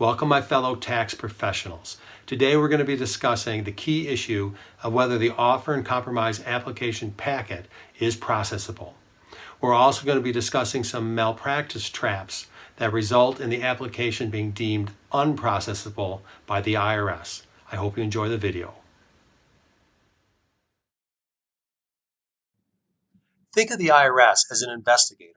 Welcome, my fellow tax professionals. Today we're going to be discussing the key issue of whether the offer and compromise application packet is processable. We're also going to be discussing some malpractice traps that result in the application being deemed unprocessable by the IRS. I hope you enjoy the video. Think of the IRS as an investigator.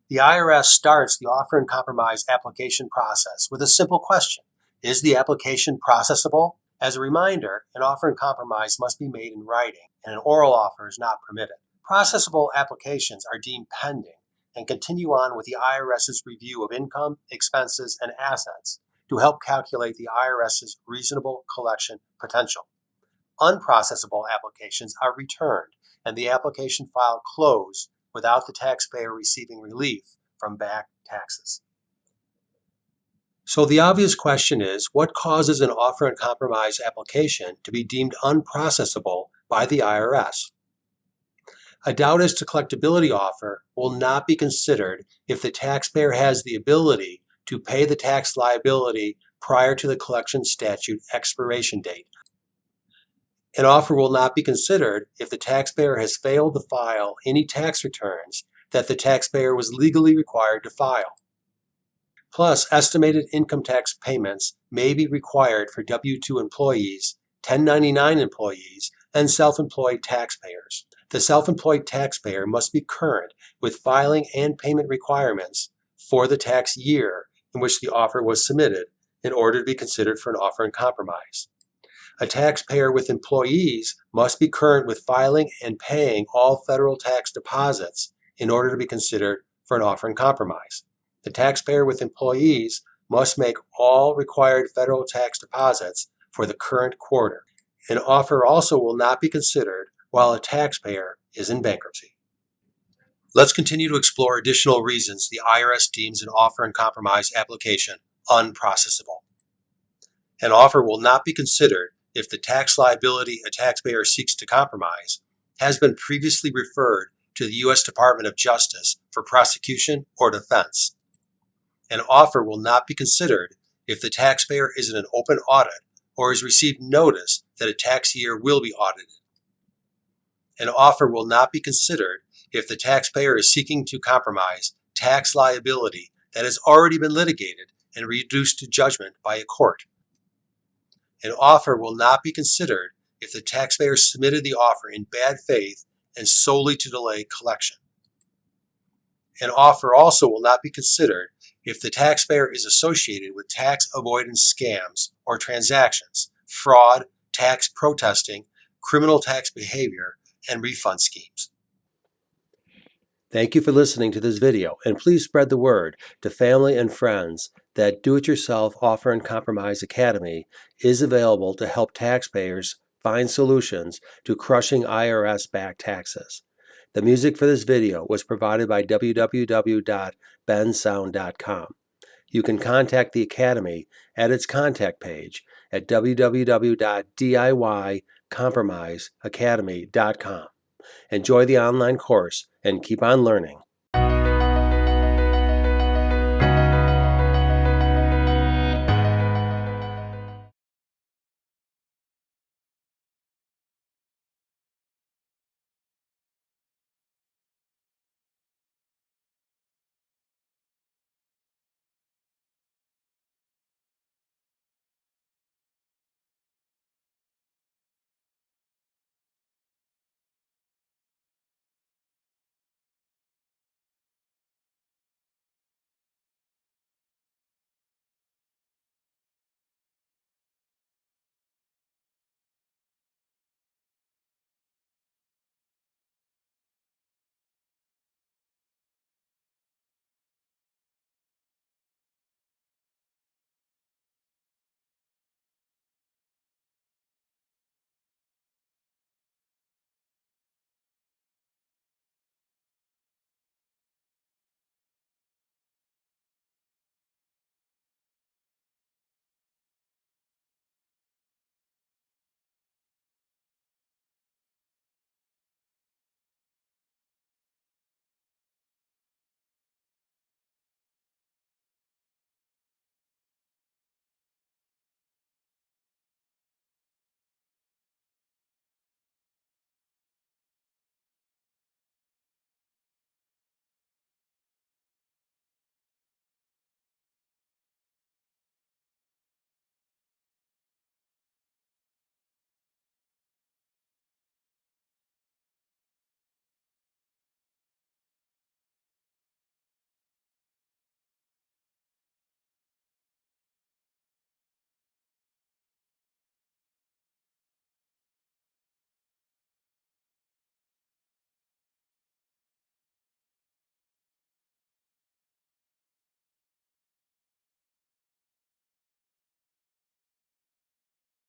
The IRS starts the offer and compromise application process with a simple question. Is the application processable? As a reminder, an offer and compromise must be made in writing, and an oral offer is not permitted. Processable applications are deemed pending and continue on with the IRS's review of income, expenses, and assets to help calculate the IRS's reasonable collection potential. Unprocessable applications are returned and the application file closed without the taxpayer receiving relief from back taxes. So the obvious question is, what causes an offer and compromise application to be deemed unprocessable by the IRS? A doubt as to collectability offer will not be considered if the taxpayer has the ability to pay the tax liability prior to the collection statute expiration date. An offer will not be considered if the taxpayer has failed to file any tax returns that the taxpayer was legally required to file. Plus, estimated income tax payments may be required for W-2 employees, 1099 employees, and self-employed taxpayers. The self-employed taxpayer must be current with filing and payment requirements for the tax year in which the offer was submitted in order to be considered for an offer and compromise. A taxpayer with employees must be current with filing and paying all federal tax deposits in order to be considered for an offer and compromise. The taxpayer with employees must make all required federal tax deposits for the current quarter. An offer also will not be considered while a taxpayer is in bankruptcy. Let's continue to explore additional reasons the IRS deems an offer and compromise application unprocessable. An offer will not be considered if the tax liability a taxpayer seeks to compromise has been previously referred to the U.S. Department of Justice for prosecution or defense. An offer will not be considered if the taxpayer is in an open audit or has received notice that a tax year will be audited. An offer will not be considered if the taxpayer is seeking to compromise tax liability that has already been litigated and reduced to judgment by a court. An offer will not be considered if the taxpayer submitted the offer in bad faith and solely to delay collection. An offer also will not be considered if the taxpayer is associated with tax avoidance scams or transactions, fraud, tax protesting, criminal tax behavior, and refund schemes. Thank you for listening to this video, and please spread the word to family and friends that Do-It-Yourself Offer and Compromise Academy is available to help taxpayers find solutions to crushing IRS back taxes. The music for this video was provided by www.bensound.com. You can contact the Academy at its contact page at www.diycompromiseacademy.com. Enjoy the online course and keep on learning.